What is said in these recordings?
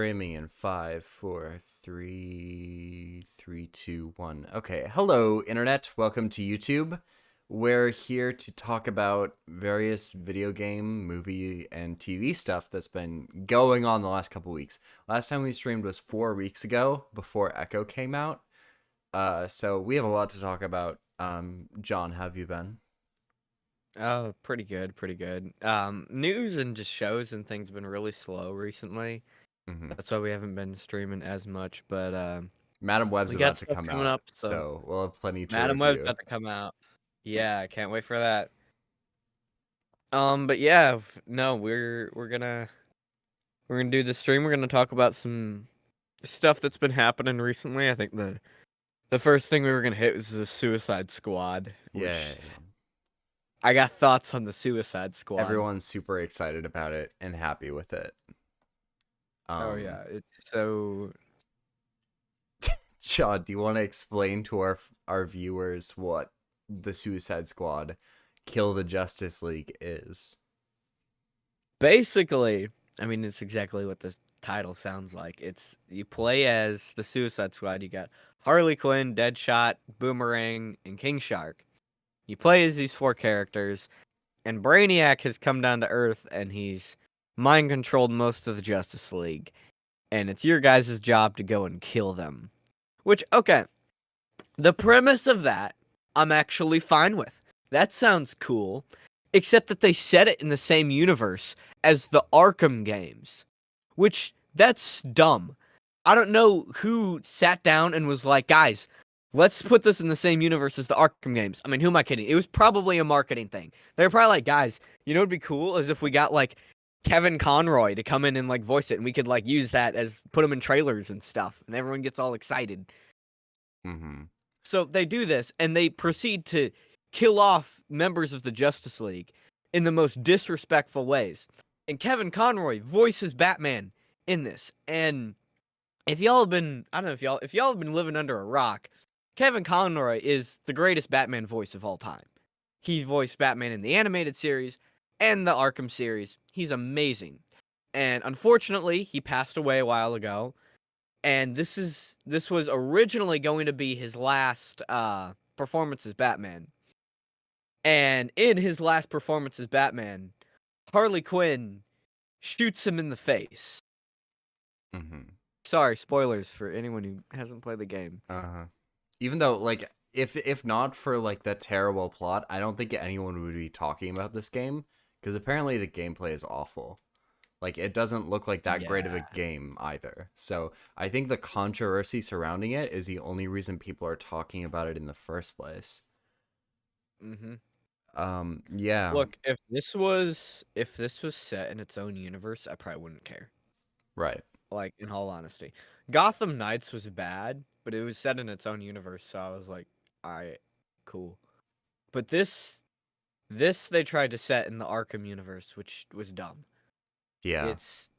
Streaming in 5, 4, 3, 2, 1. Okay, hello, Internet. Welcome to YouTube. We're here to talk about various video game, movie, and TV stuff that's been going on the last couple weeks. Last time we streamed was 4 weeks ago, before Echo came out. So we have a lot to talk about. John, how have you been? Oh, pretty good, pretty good. News and just shows and things have been really slow recently. Mm-hmm. That's why we haven't been streaming as much, but Madam Web's we got about to stuff come coming out, up, so so we'll have plenty to Madam Web's review. about to come out. Yeah, I can't wait for that. But yeah, no, we're gonna do the stream. We're gonna talk about some stuff that's been happening recently. I think the first thing we were gonna hit was the Suicide Squad, which Yay. I got thoughts on the Suicide Squad. Everyone's super excited about it and happy with it. Oh Um, yeah, it's so John, do you want to explain to our viewers what the Suicide Squad Kill the Justice League is? basically, I mean, it's exactly what the title sounds like. It's you play as the Suicide Squad. You got Harley Quinn, Deadshot, Boomerang, and King Shark. You play as these four characters, and Brainiac has come down to Earth, and he's mind controlled most of the Justice League. And it's your guys' job to go and kill them. Which, okay, the premise of that, I'm actually fine with. That sounds cool, except that they set it in the same universe as the Arkham games, which that's dumb. I don't know who sat down and was like, guys, let's put this in the same universe as the Arkham games. I mean, who am I kidding? It was probably a marketing thing. They were probably like, guys, you know what'd be cool is if we got like Kevin Conroy to come in and like voice it, and we could like use that as put him in trailers and stuff, and everyone gets all excited. Mm-hmm. So they do this, and they proceed to kill off members of the Justice League in the most disrespectful ways. And Kevin Conroy voices Batman in this. And if y'all have been, I don't know if y'all have been living under a rock, Kevin Conroy is the greatest Batman voice of all time. He voiced Batman in the animated series and the Arkham series. He's amazing. And unfortunately, he passed away a while ago. And this was originally going to be his last performance as Batman. And in his last performance as Batman, Harley Quinn shoots him in the face. Mm-hmm. Sorry, spoilers for anyone who hasn't played the game. Uh-huh. Even though, like, if not for like that terrible plot, I don't think anyone would be talking about this game because apparently the gameplay is awful. Like, it doesn't look like that great of a Yeah. game either. So I think the controversy surrounding it is the only reason people are talking about it in the first place. Mm-hmm. Yeah, Look, if this was set in its own universe, I probably wouldn't care. right. Like, in all honesty, Gotham Knights was bad, but it was set in its own universe, so I was like, all right, cool. But this they tried to set in the Arkham universe, which was dumb. Yeah. It's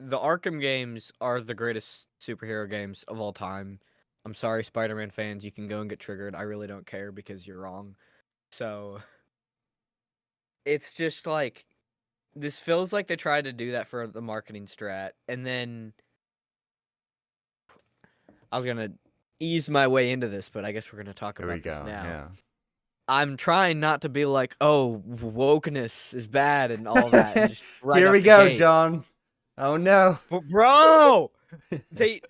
the Arkham games are the greatest superhero games of all time. I'm sorry, Spider-Man fans, you can go and get triggered. I really don't care because you're wrong. So it's just like this feels like they tried to do that for the marketing strat, and then I was gonna ease my way into this, but I guess we're gonna talk Here we about this go. now. Yeah. I'm trying not to be like, oh, wokeness is bad and all that, and just right Here off we the go, gate. John. Oh no. But bro, they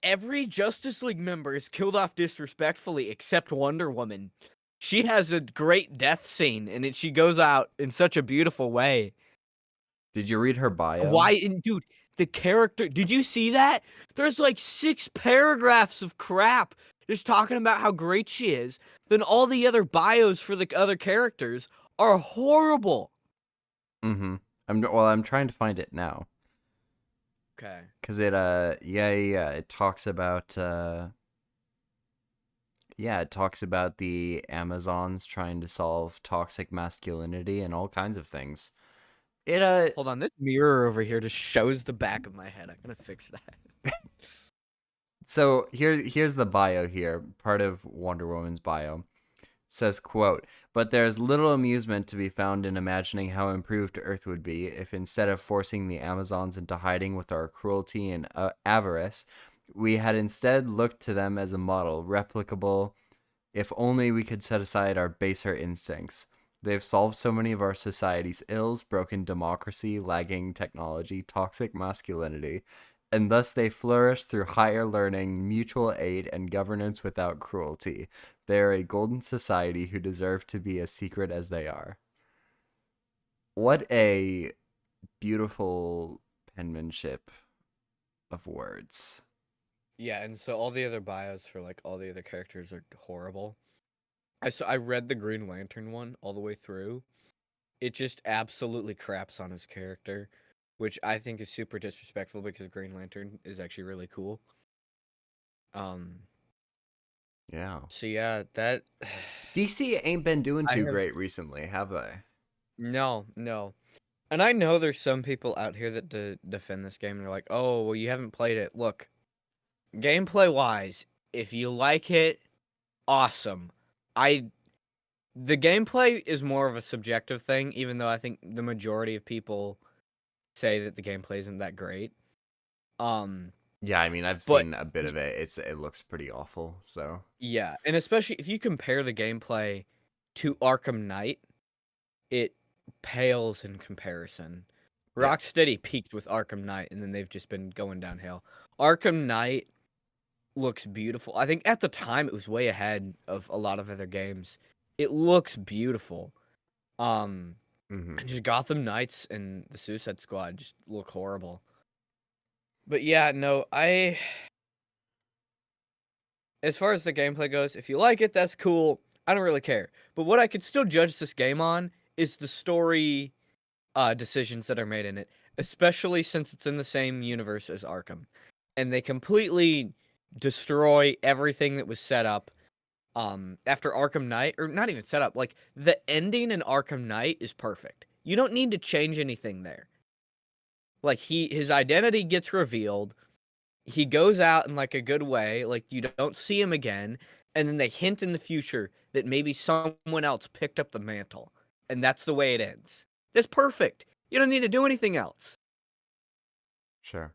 every Justice League member is killed off disrespectfully except Wonder Woman. She has a great death scene, and she goes out in such a beautiful way. Did you read her bio? Why, and dude, the character, did you see that? There's like 6 paragraphs of crap just talking about how great she is. Then all the other bios for the other characters are horrible. Mm-hmm. I'm trying to find it now. Okay. Cause it it talks about it talks about the Amazons trying to solve toxic masculinity and all kinds of things. It Hold on, this mirror over here just shows the back of my head. I'm gonna fix that. So here's the bio here, part of Wonder Woman's bio. says, quote, "But there is little amusement to be found in imagining how improved Earth would be if instead of forcing the Amazons into hiding with our cruelty and avarice, we had instead looked to them as a model, replicable if only we could set aside our baser instincts. They've solved so many of our society's ills, broken democracy, lagging technology, toxic masculinity, and thus they flourish through higher learning, mutual aid, and governance without cruelty. They are a golden society who deserve to be as secret as they are." What a beautiful penmanship of words. Yeah, and so all the other bios for like all the other characters are horrible. I read the Green Lantern one all the way through. It just absolutely craps on his character, which I think is super disrespectful because Green Lantern is actually really cool. Um, Yeah. so yeah, that DC ain't been doing I too have great recently, have they? no. And I know there's some people out here that defend this game and they're like, "Oh, well you haven't played it." Look, gameplay wise, if you like it, awesome. I The gameplay is more of a subjective thing, even though I think the majority of people say that the gameplay isn't that great. Um, Yeah, I mean, I've but seen a bit of it. It looks pretty awful. So yeah, and especially if you compare the gameplay to Arkham Knight, it pales in comparison. yeah. Rocksteady peaked with Arkham Knight, and then they've just been going downhill. Arkham Knight looks beautiful. I think at the time it was way ahead of a lot of other games. It looks beautiful. Um, Mm-hmm. and just Gotham Knights and the Suicide Squad just look horrible. But yeah, no, as far as the gameplay goes, if you like it, that's cool. I don't really care. But what I could still judge this game on is the story decisions that are made in it, especially since it's in the same universe as Arkham. And they completely destroy everything that was set up after Arkham Knight, or not even set up. Like the ending in Arkham Knight is perfect. You don't need to change anything there. Like his identity gets revealed. He goes out in like a good way, like you don't see him again, and then they hint in the future that maybe someone else picked up the mantle, and that's the way it ends. That's perfect. You don't need to do anything else. Sure.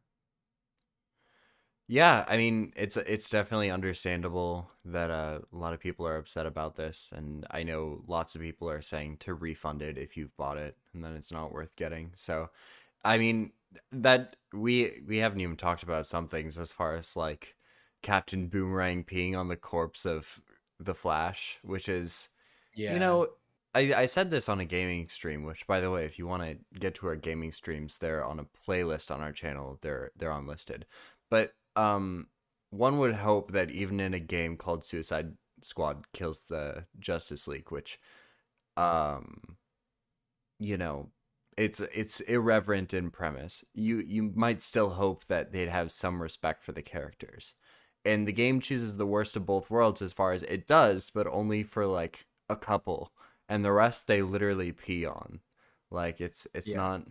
Yeah, I mean, it's definitely understandable that a lot of people are upset about this, and I know lots of people are saying to refund it if you've bought it, and then it's not worth getting. So, I mean, that we haven't even talked about some things as far as like Captain Boomerang peeing on the corpse of the Flash, which is, you Yeah. know, I said this on a gaming stream, which by the way, if you want to get to our gaming streams, they're on a playlist on our channel. They're unlisted. But one would hope that even in a game called Suicide Squad kills the Justice League, which um you know, it's irreverent in premise. You might still hope that they'd have some respect for the characters. And the game chooses the worst of both worlds as far as it does, but only for like a couple, and the rest they literally pee on. Like it's Yeah. not.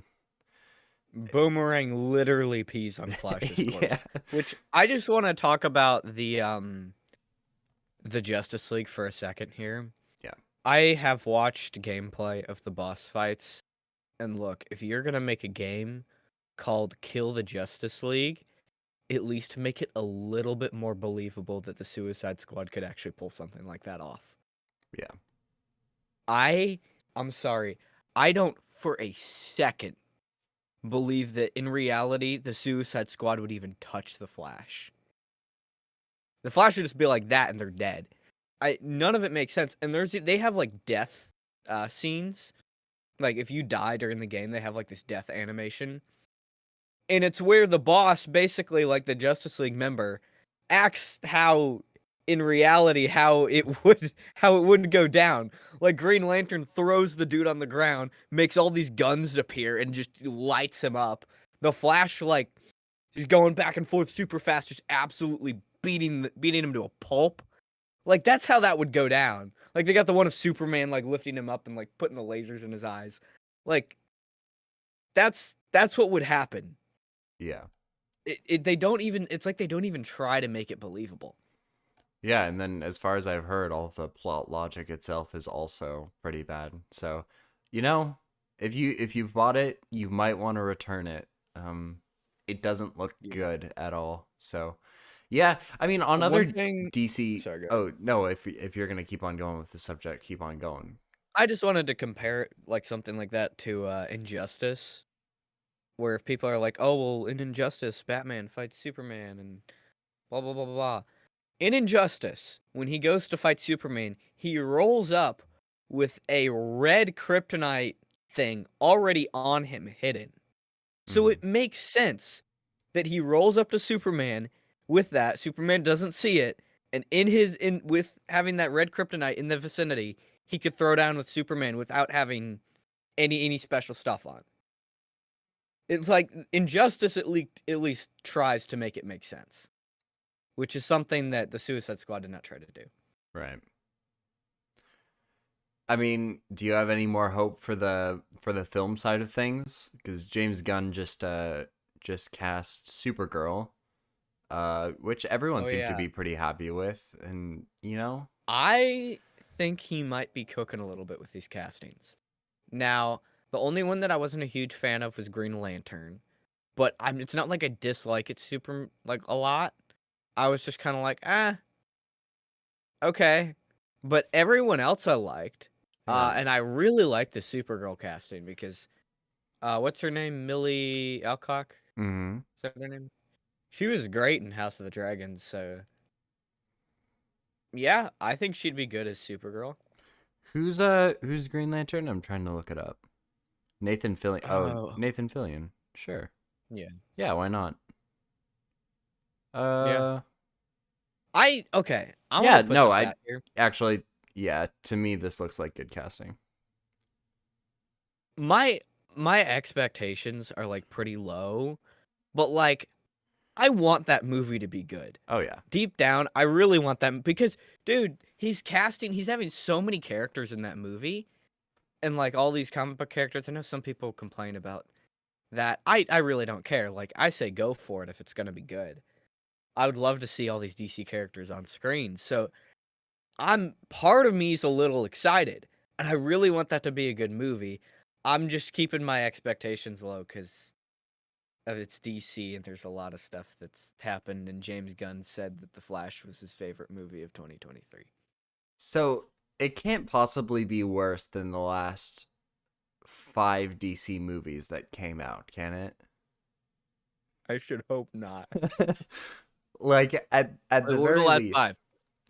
Boomerang literally pees on Flash's Yeah. corpse, which I just want to talk about the Justice League for a second here. Yeah. I have watched gameplay of the boss fights, and look, if you're gonna make a game called Kill the Justice League, at least make it a little bit more believable that the Suicide Squad could actually pull something like that off. Yeah. I I'm sorry. I don't for a second believe that in reality the Suicide Squad would even touch the Flash. The Flash would just be like that and they're dead. I None of it makes sense. And they have like death scenes. Like if you die during the game, they have like this death animation. And it's where the boss, basically like the Justice League member, acts how in reality how it would go down. Like Green Lantern throws the dude on the ground, makes all these guns appear, and just lights him up. The Flash, like, he's going back and forth super fast, just absolutely beating him to a pulp. Like that's how that would go down. Like they got the one of Superman like lifting him up and like putting the lasers in his eyes. Like that's what would happen. Yeah. They don't even, it's like they don't even try to make it believable. Yeah, and then as far as I've heard, all the plot logic itself is also pretty bad. So, you know, if you've bought it, you might want to return it. Um, it doesn't look Yeah. good at all. So, yeah, I mean, on One other thing. DC. Sorry, go ahead. Oh no, if you're gonna keep on going with the subject, keep on going. I just wanted to compare like something like that to Injustice, where if people are like, "Oh, well, in Injustice, Batman fights Superman and blah blah blah blah blah." In Injustice, when he goes to fight Superman, he rolls up with a red kryptonite thing already on him, hidden. So Hmm. it makes sense that he rolls up to Superman with that. Superman doesn't see it, and in with having that red kryptonite in the vicinity, he could throw down with Superman without having any special stuff on. It's like Injustice at least tries to make it make sense, which is something that the Suicide Squad did not try to do. Right. I mean, do you have any more hope for the film side of things? Because James Gunn just cast Supergirl, which everyone Oh seemed to yeah. be pretty happy with, and you know, I think he might be cooking a little bit with these castings. Now, the only one that I wasn't a huge fan of was Green Lantern, but it's not like I dislike it super like a lot. I was just kind of like, okay. But everyone else I liked, yeah. and I really liked the Supergirl casting because what's her name? Millie Alcock? Hmm. Is that her name? She was great in House of the Dragons, so yeah, I think she'd be good as Supergirl. Who's Green Lantern? I'm trying to look it up. Nathan Fillion. Oh, Oh, Nathan Fillion. Sure. yeah. Yeah, why not? Yeah. Uh, Okay, I'm gonna yeah. put No, this I out here. actually, yeah. To me, this looks like good casting. My my expectations are like pretty low, but like I want that movie to be good. Oh yeah. Deep down, I really want that because dude, he's having so many characters in that movie and like all these comic book characters. I know some people complain about that. I really don't care. Like I say go for it if it's going to be good. I would love to see all these DC characters on screen. So, I'm part of me is a little excited, and I really want that to be a good movie. I'm just keeping my expectations low because it's DC and there's a lot of stuff that's happened. And James Gunn said that The Flash was his favorite movie of 2023. So it can't possibly be worse than the last five DC movies that came out, can it? I should hope not. Like at Wait, the what were the very last least, five?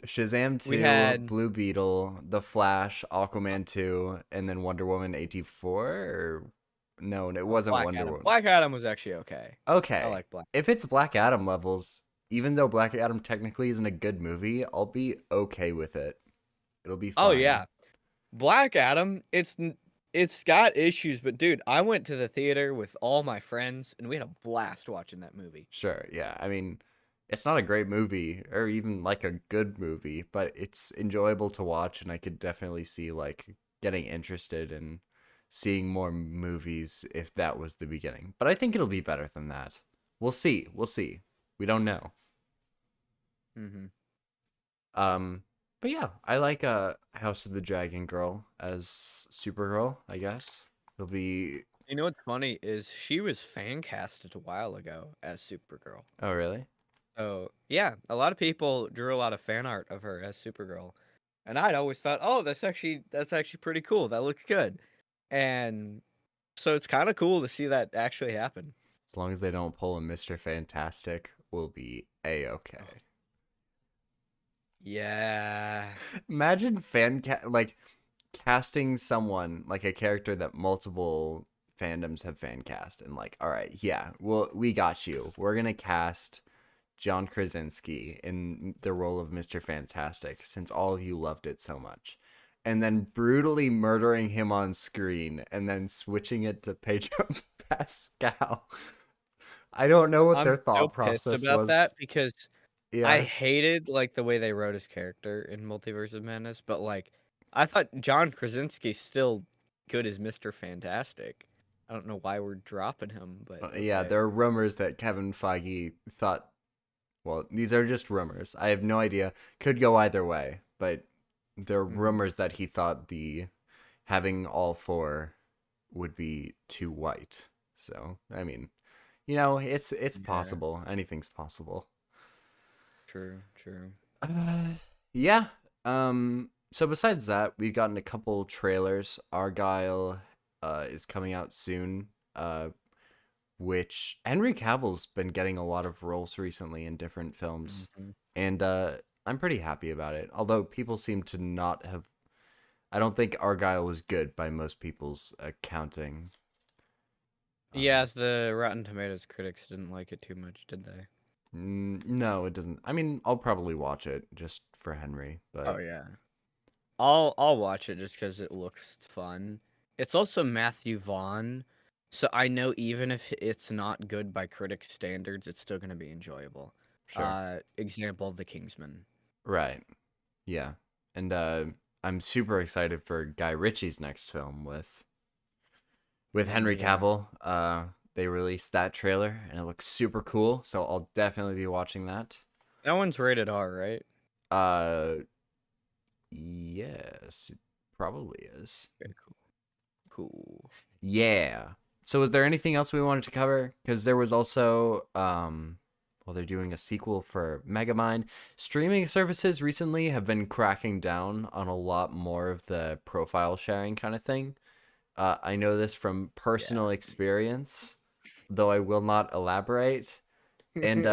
Shazam We 2, had Blue Beetle, The Flash, Aquaman 2, and then Wonder Woman 84 or no, it wasn't Black Wonder Adam. Woman. Black Adam was actually okay. I Okay. like Black. If it's Black Adam levels, even though Black Adam technically isn't a good movie, I'll be okay with it. It'll be Oh fine. yeah, Black Adam. It's got issues, but dude, I went to the theater with all my friends and we had a blast watching that movie. Sure, yeah. I mean, it's not a great movie or even like a good movie, but it's enjoyable to watch and I could definitely see like getting interested in seeing more movies if that was the beginning. But I think it'll be better than that. We'll see. We'll see. We don't know. Mm-hmm. Um but yeah, I like House of the Dragon Girl as Supergirl, I guess. It'll be You know what's funny is she was fan casted a while ago as Supergirl. Oh, really? So yeah, a lot of people drew a lot of fan art of her as Supergirl, and I'd always thought, oh, that's actually pretty cool. That looks good, and so it's kind of cool to see that actually happen. As long as they don't pull a Mr. Fantastic, we'll be Oh, A-okay. yeah, Imagine like casting someone like a character that multiple fandoms have fan cast and like, all right, yeah, well, we got you. We're gonna cast John Krasinski in the role of Mr. Fantastic since all of you loved it so much. And then brutally murdering him on screen and then switching it to Pedro Pascal. I don't know what their I'm so thought pissed process about was. that because I Yeah. hated like the way they wrote his character in Multiverse of Madness, but like I thought John Krasinski's still good as Mr. Fantastic. I don't know why we're dropping him, but Yeah, okay. there are rumors that Kevin Feige thought Well, these are just rumors. I have no idea. Could go either way, but there are Mhm. rumors that he thought the having all four would be too white. So, I mean, it's Yeah, possible. Anything's possible. true, true. Uh, yeah. So besides that, we've gotten a couple trailers. Argyle is coming out soon. Which Henry Cavill's been getting a lot of roles recently in different films, Mhm. and I'm pretty happy about it. Although people seem to not have, I don't think Argyle was good by most people's accounting. Yeah, Um, the Rotten Tomatoes critics didn't like it too much, did they? no, it doesn't. I mean, I'll probably watch it just for Henry, Oh but yeah. I'll watch it just because it looks fun. It's also Matthew Vaughn, so I know even if it's not good by critic standards, it's still gonna be enjoyable. sure, Example, The Kingsman. right, yeah, and I'm super excited for Guy Ritchie's next film with Henry Yeah, Cavill. They released that trailer and it looks super cool, so I'll definitely be watching that. that one's rated R, right? Uh, yes, it probably is. Okay, cool. Cool. Yeah. So, is there anything else we wanted to cover? Because there was also, well, they're doing a sequel for Megamind. Streaming services recently have been cracking down on a lot more of the profile sharing kind of thing. I know this from personal Yeah. experience, though I will not elaborate. And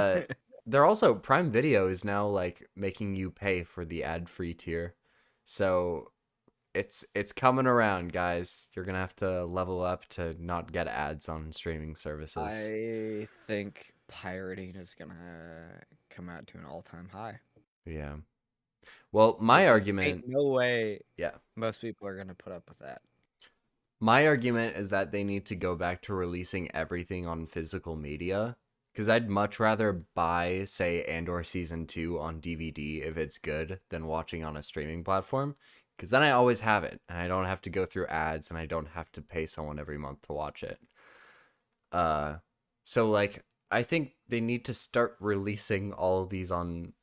they're also Prime Video is now like making you pay for the ad-free tier. So it's coming around, guys. You're gonna have to level up to not get ads on streaming services. I think pirating is gonna come out to an all-time high Yeah. Well, my because ain't argument, no way yeah. most people are gonna put up with that. My argument is that they need to go back to releasing everything on physical media. Because I'd much rather buy, say, Andor Season 2 on DVD if it's good than watching on a streaming platform. Because then I always have it, and I don't have to go through ads, and I don't have to pay someone every month to watch it. Uh, so, like, I think they need to start releasing all of these on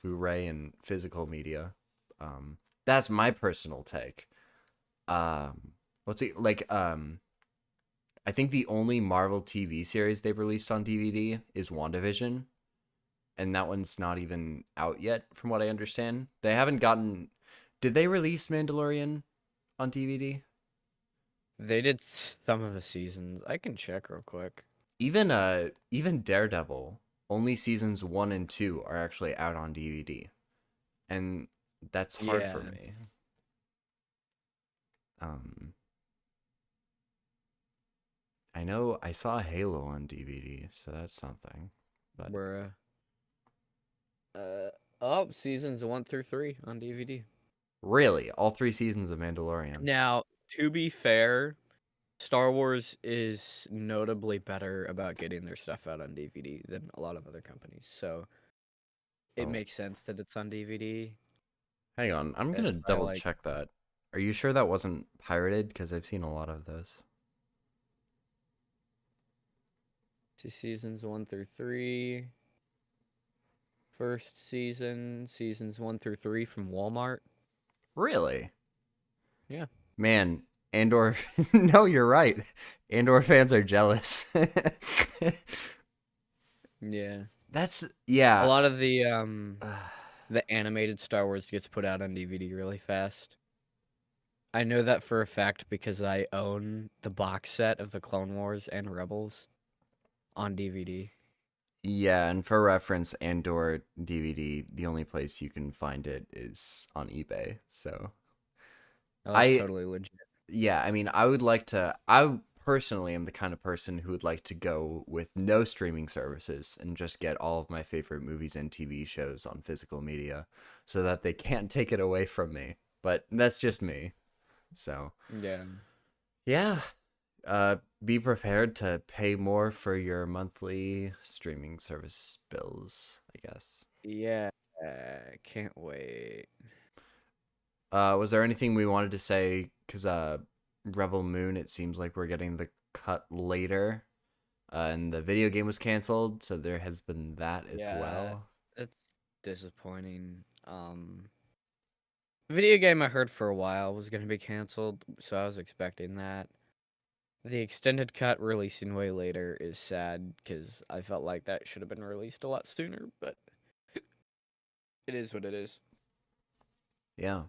Blu-ray and physical media. That's my personal take. Let's see, like, I think the only Marvel TV series they've released on DVD is WandaVision, and that one's not even out yet, from what I understand. They haven't gotten. Did they release Mandalorian on DVD? They did some of the seasons. I can check real quick. Even Daredevil, only seasons 1 and 2 are actually out on DVD, and that's hard for Yeah, me. Um, I know I saw Halo on DVD, so that's something. But we're oh, seasons 1 through 3 on DVD. really, all 3 seasons of Mandalorian. Now, to be fair, Star Wars is notably better about getting their stuff out on DVD than a lot of other companies. So it Oh, makes sense that it's on DVD. hang on, I'm If gonna I double like check that. Are you sure that wasn't pirated? Because I've seen a lot of those. seasons 1 through 3, first season, seasons 1 through 3 from Walmart. Really? Yeah. Man, Andor. No, you're right. Andor fans are jealous. Yeah. That's A yeah. lot of the animated Star Wars gets put out on DVD really fast. I know that for a fact because I own the box set of the Clone Wars and Rebels on DVD. Yeah, and for reference, Andor DVD, the only place you can find it is on eBay. So Oh, that's I totally legit. yeah, I mean, I would like to. I personally am the kind of person who would like to go with no streaming services and just get all of my favorite movies and TV shows on physical media so that they can't take it away from me. But that's just me. So, Yeah. yeah, be prepared to pay more for your monthly streaming service bills, I guess. Yeah. Can't wait. Was there anything we wanted to say? Because Rebel Moon, it seems like we're getting the cut later. and the video game was canceled, so there has been that as Yeah, well. it's disappointing. Video game I heard for a while was gonna be canceled, so I was expecting that. The extended cut releasing way later is sad because I felt like that should have been released a lot sooner, but it is what it is. Yeah.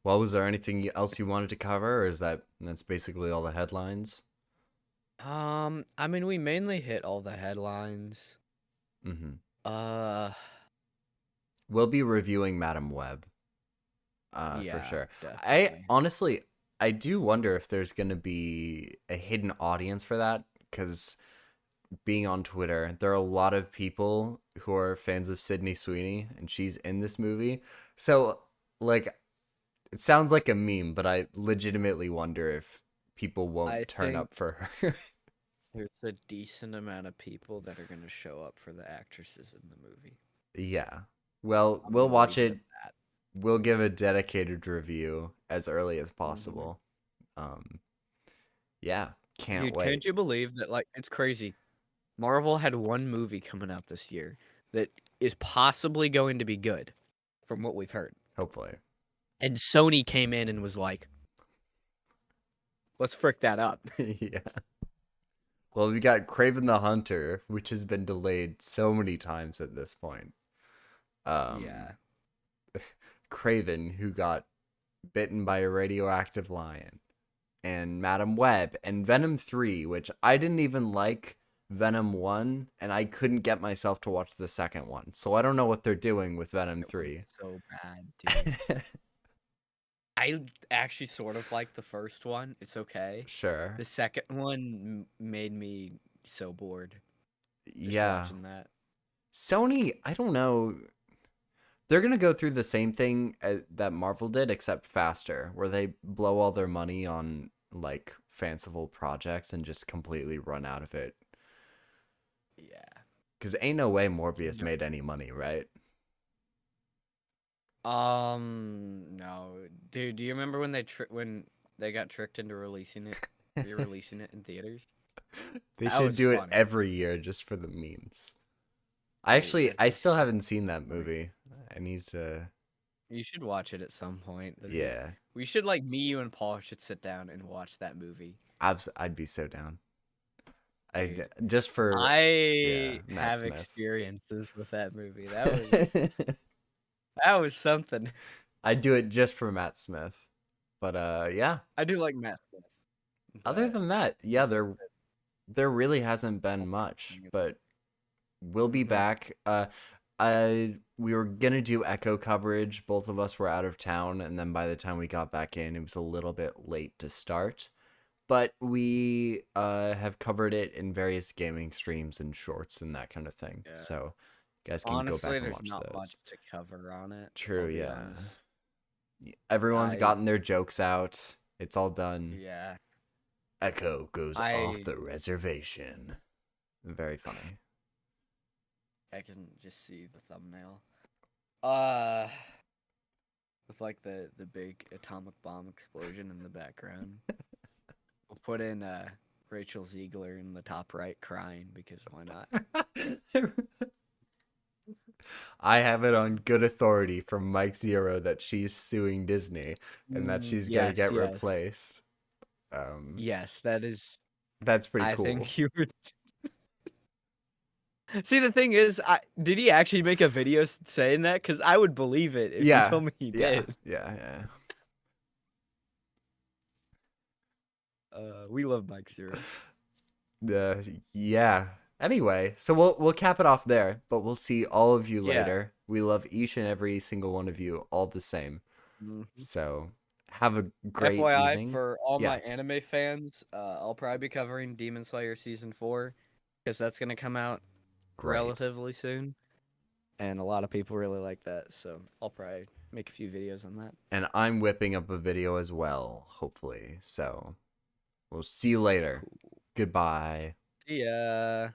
Well, was there anything else you wanted to cover, or that's basically all the headlines? I mean, we mainly hit all the headlines. Mm-hmm. Uh, We'll be reviewing Madam Web, for yeah, sure. I definitely. honestly, I do wonder if there's gonna be a hidden audience for that, because being on Twitter, there are a lot of people who are fans of Sydney Sweeney, and she's in this movie. So, like, it sounds like a meme, but I legitimately wonder if people I won't turn think up for her. there's a decent amount of people that are gonna show up for the actresses in the movie. Yeah. Well, I'm we'll gonna watch leave it it. at that. We'll give a dedicated review as early as Mhm. possible. Um, yeah, can't Dude, can't wait. you believe that? Like, it's crazy. Marvel had one movie coming out this year that is possibly going to be good, from what we've heard. Hopefully. And Sony came in and was like, let's frick that up. Yeah. Well, we got Craven the Hunter, which has been delayed so many times at this point. Um, Yeah. Craven, who got bitten by a radioactive lion, and Madam Web, and Venom 3, which I didn't even like Venom 1, and I couldn't get myself to watch the second one. So I don't know what they're doing with Venom It was 3. so bad, dude. I actually sort of like the first one. It's okay. Sure. The second one made me so bored just Yeah. watching that. Sony, I don't know. They're going to go through the same thing that Marvel did, except faster, where they blow all their money on, like, fanciful projects and just completely run out of it. Yeah. Because ain't no way Can Morbius made any money, right? No, dude. Do you remember when when they got tricked into releasing it, re-releasing it in theaters? They That should was do it funny, every year just for the memes. dude. I That's still so haven't seen that funny. movie. I need to, You should watch it at some point. yeah. We should like me, you, and Paul should sit down and watch that movie, I'd be so down. I dude. just for, yeah, I Matt have Smith. experiences with that movie. That was something. I'd do it just for Matt Smith. But yeah. I do like Matt Smith, Other but than that, yeah, he's there really hasn't been much, but we'll be mm-hmm. back. We were gonna do Echo coverage. Both of us were out of town, and then by the time we got back in, it was a little bit late to start. But we have covered it in various gaming streams and shorts and that kind of thing. Yeah. So you guys can go Honestly, back and there's watch not those. much to cover on it. True, I'll be yeah. honest. Everyone's I gotten their jokes out. It's all done. yeah. Echo goes off I the reservation. Very funny. I can just see the thumbnail. Uh, with like the big atomic bomb explosion in the background. We'll put in Rachel Ziegler in the top right crying because why not? I have it on good authority from Mike Zero that she's suing Disney and that she's gonna Yes, get yes, replaced. Um, yes. That is. that's pretty I cool. think you would. See, the thing is, did he actually make a video saying that? Because I would believe it if you Yeah, told me he yeah, did. yeah. We love Mike Zero. Yeah. Anyway, so we'll cap it off there, but we'll see all of you Yeah. later. We love each and every single one of you all the same. Mhm. So have a great FYI, evening. for all Yeah, my anime fans, I'll probably be covering Demon Slayer season 4 because that's gonna come out great. relatively soon, and a lot of people really like that. So I'll probably make a few videos on that. And I'm whipping up a video as well, hopefully. So we'll see you later. Cool. Goodbye. See ya.